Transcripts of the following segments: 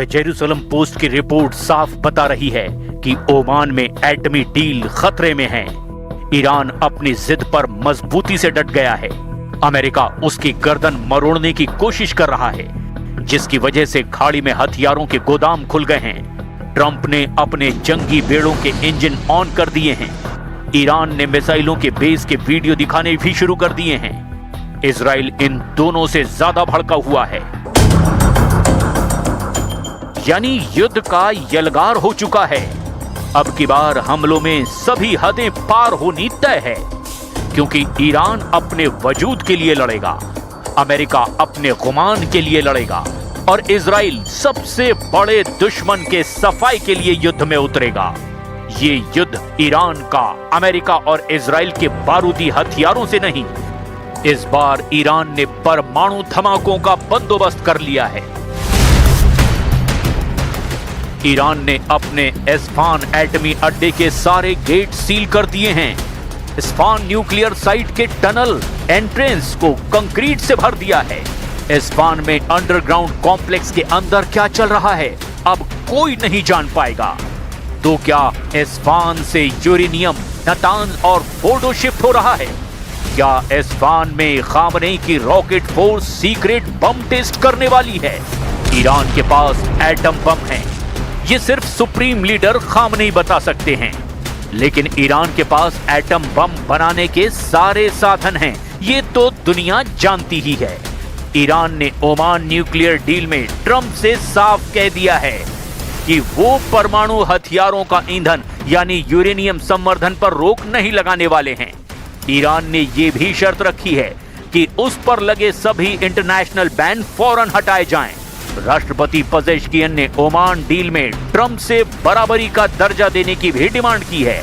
The Jerusalem post की report साफ बता रही है कि ओमान में एटमी डील खतरे में है। ईरान अपनी जिद पर मजबूती से डट गया है। अमेरिका उसकी गर्दन मरोड़ने की कोशिश कर रहा है, जिसकी वजह से खाड़ी में हथियारों के गोदाम खुल गए हैं। ट्रंप ने अपने जंगी बेड़ों के इंजन ऑन कर दिए हैं। ईरान ने मिसाइलों के बेस के वीडियो दिखाने भी शुरू कर दिए हैं। इजराइल इन दोनों से ज्यादा भड़का हुआ है। यानी युद्ध का यलगार हो चुका है। अब की बार हमलों में सभी हदें पार होनी तय है, क्योंकि ईरान अपने वजूद के लिए लड़ेगा, अमेरिका अपने गुमान के लिए लड़ेगा और इजराइल सबसे बड़े दुश्मन के सफाई के लिए युद्ध में उतरेगा। ये युद्ध ईरान का अमेरिका और इजराइल के बारूदी हथियारों से नहीं, इस बार ईरान ने परमाणु धमाकों का बंदोबस्त कर लिया है। ईरान ने अपने इस्फान एटमी अड्डे के सारे गेट सील कर दिए हैं। इस्फान न्यूक्लियर साइट के टनल एंट्रेंस को कंक्रीट से भर दिया है। इस्फान में अंडरग्राउंड कॉम्प्लेक्स के अंदर क्या चल रहा है अब कोई नहीं जान पाएगा। तो क्या इस्फान से यूरेनियम, नातांज और फोर्डो शिफ्ट हो रहा है? क्या इस्फान में खामनेई की रॉकेट फोर्स सीक्रेट बम टेस्ट करने वाली है? ईरान के पास एटम बम है, ये सिर्फ सुप्रीम लीडर खामनेई बता सकते हैं, लेकिन ईरान के पास एटम बम बनाने के सारे साधन हैं, ये तो दुनिया जानती ही है। ईरान ने ओमान न्यूक्लियर डील में ट्रंप से साफ कह दिया है कि वो परमाणु हथियारों का ईंधन यानी यूरेनियम संवर्धन पर रोक नहीं लगाने वाले हैं। ईरान ने ये भी शर्त रखी है कि उस पर लगे सभी इंटरनेशनल बैन फौरन हटाए जाएं। राष्ट्रपति पेजेश्कियान ने ओमान डील में ट्रंप से बराबरी का दर्जा देने की भी डिमांड की है।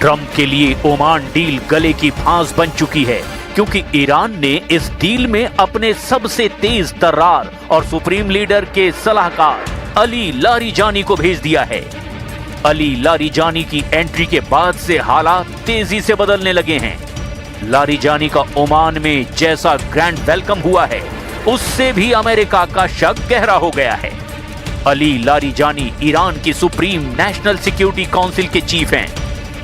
ट्रंप के लिए ओमान डील गले की फांस बन चुकी है, क्योंकि ईरान ने इस डील में अपने सबसे तेज तर्रार और सुप्रीम लीडर के सलाहकार अली लारीजानी को भेज दिया है। अली लारीजानी की एंट्री के बाद से हालात तेजी से बदलने लगे हैं। लारीजानी का ओमान में जैसा ग्रैंड वेलकम हुआ है, उससे भी अमेरिका का शक गहरा हो गया है। अली लारीजानी ईरान की सुप्रीम नेशनल सिक्योरिटी काउंसिल के चीफ हैं।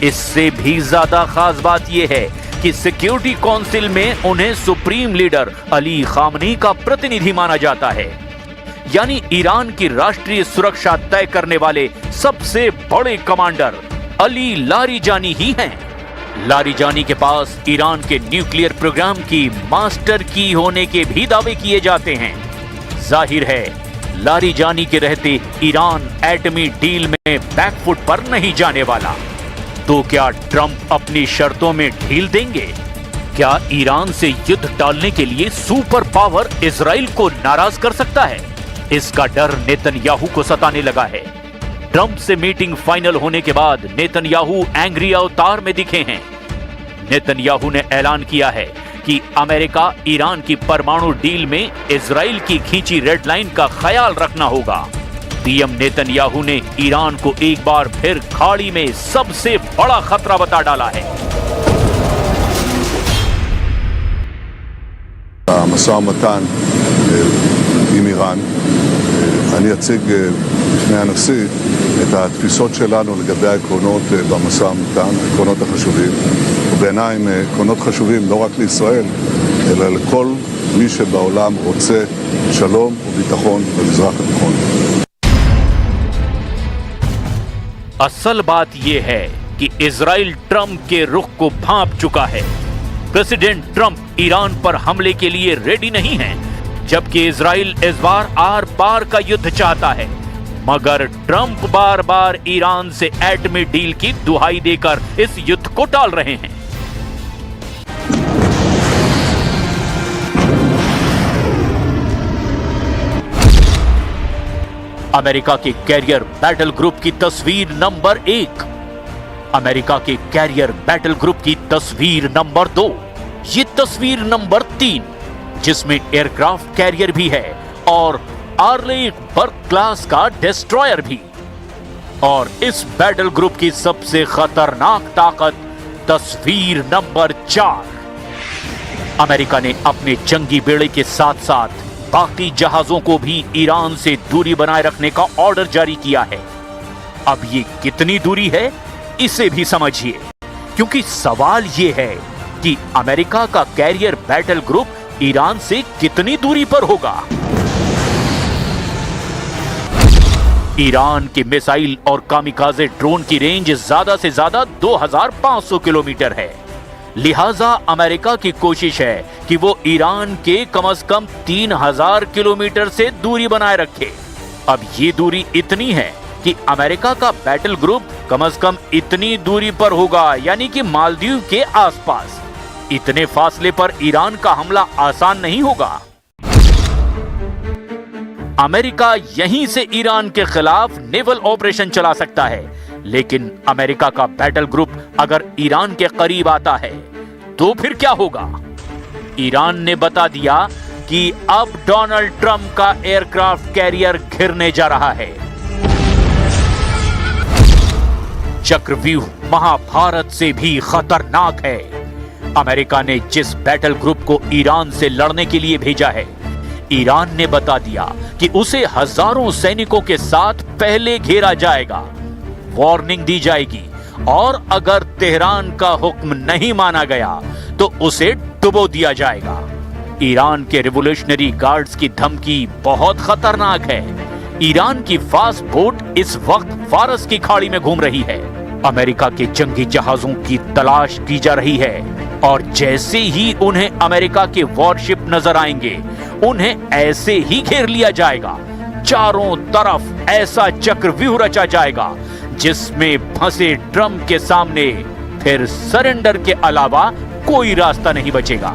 इससे भी ज्यादा खास बात यह है कि सिक्योरिटी काउंसिल में उन्हें सुप्रीम लीडर अली खामनेई का प्रतिनिधि माना जाता है। यानी ईरान की राष्ट्रीय सुरक्षा तय करने वाले सबसे बड़े कमांडर अली लारीजानी ही हैं। लारीजानी के पास ईरान के न्यूक्लियर प्रोग्राम की मास्टर की होने के भी दावे किए जाते हैं। जाहिर है लारीजानी के रहते ईरान एटमी डील में बैकफुट पर नहीं जाने वाला। तो क्या ट्रंप अपनी शर्तों में ढील देंगे? क्या ईरान से युद्ध टालने के लिए सुपर पावर इजराइल को नाराज कर सकता है? इसका डर नेतन्याहू को सताने लगा है। ट्रंप से मीटिंग फाइनल होने के बाद नेतन्याहू एंग्री अवतार में दिखे हैं। नेतन्याहू ने ऐलान किया है कि अमेरिका ईरान की परमाणु डील में इजराइल की खींची रेड लाइन का ख्याल रखना होगा। पीएम नेतन्याहू ने ईरान को एक बार फिर खाड़ी में सबसे बड़ा खतरा बता डाला है। המשא ומתן עם איראן, אני אציג בפני הנשיא את התפיסות שלנו לגבי העקרונות במשא ומתן, העקרונות החשובים, ובעיניי הם עקרונות חשובים לא רק לישראל, אלא לכל מי שבעולם רוצה שלום וביטחון במזרח התיכון. असल बात यह है कि इजराइल ट्रंप के रुख को भांप चुका है। प्रेसिडेंट ट्रंप ईरान पर हमले के लिए रेडी नहीं है, जबकि इजराइल इस बार आर पार का युद्ध चाहता है। मगर ट्रंप बार बार ईरान से एटमी डील की दुहाई देकर इस युद्ध को टाल रहे हैं। अमेरिका के कैरियर बैटल ग्रुप की तस्वीर नंबर 1, अमेरिका के कैरियर बैटल ग्रुप की तस्वीर नंबर 2, ये तस्वीर नंबर 3 जिसमें एयरक्राफ्ट कैरियर भी है और आर्लेट बर्ग क्लास का डिस्ट्रॉयर भी। और इस बैटल ग्रुप की सबसे खतरनाक ताकत तस्वीर नंबर 4, अमेरिका ने अपने जंगी बेड़े के साथ साथ बाकी जहाजों को भी ईरान से दूरी बनाए रखने का ऑर्डर जारी किया है। अब ये कितनी दूरी है इसे भी समझिए, क्योंकि सवाल ये है कि अमेरिका का कैरियर बैटल ग्रुप ईरान से कितनी दूरी पर होगा। ईरान के मिसाइल और कामिकाजे ड्रोन की रेंज ज्यादा से ज्यादा 2500 किलोमीटर है, लिहाजा अमेरिका की कोशिश है कि वो ईरान के कम से कम 3000 किलोमीटर से दूरी बनाए रखे। अब ये दूरी इतनी है कि अमेरिका का बैटल ग्रुप कम से कम इतनी दूरी पर होगा, यानी कि मालदीव के आसपास। इतने फासले पर ईरान का हमला आसान नहीं होगा। अमेरिका यहीं से ईरान के खिलाफ नेवल ऑपरेशन चला सकता है, लेकिन अमेरिका का बैटल ग्रुप अगर ईरान के करीब आता है तो फिर क्या होगा। ईरान ने बता दिया कि अब डोनाल्ड ट्रंप का एयरक्राफ्ट कैरियर घिरने जा रहा है। चक्रव्यूह महाभारत से भी खतरनाक है। अमेरिका ने जिस बैटल ग्रुप को ईरान से लड़ने के लिए भेजा है, ईरान ने बता दिया कि उसे हजारों सैनिकों के साथ पहले घेरा जाएगा, वार्निंग दी जाएगी और अगर तेहरान का हुक्म नहीं माना गया तो उसे डुबो दिया जाएगा। ईरान के रिवोल्यूशनरी गार्ड्स की धमकी बहुत खतरनाक है। ईरान की फास्ट बोट इस वक्त फारस की खाड़ी में घूम रही है। अमेरिका के जंगी जहाजों की तलाश की जा रही है और जैसे ही उन्हें अमेरिका के वॉरशिप नजर आएंगे, उन्हें ऐसे ही घेर लिया जाएगा। चारों तरफ ऐसा चक्रव्यूह रचा जाएगा जिसमें फंसे ट्रंप के सामने फिर सरेंडर के अलावा कोई रास्ता नहीं बचेगा।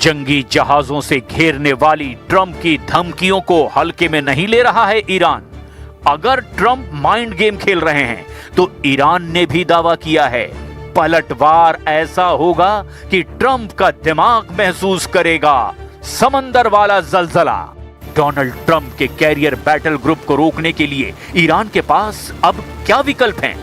जंगी जहाजों से घेरने वाली ट्रंप की धमकियों को हल्के में नहीं ले रहा है ईरान। अगर ट्रंप माइंड गेम खेल रहे हैं तो ईरान ने भी दावा किया है पलटवार ऐसा होगा कि ट्रंप का दिमाग महसूस करेगा समंदर वाला जलजला। डोनाल्ड ट्रंप के कैरियर बैटल ग्रुप को रोकने के लिए ईरान के पास अब क्या विकल्प हैं?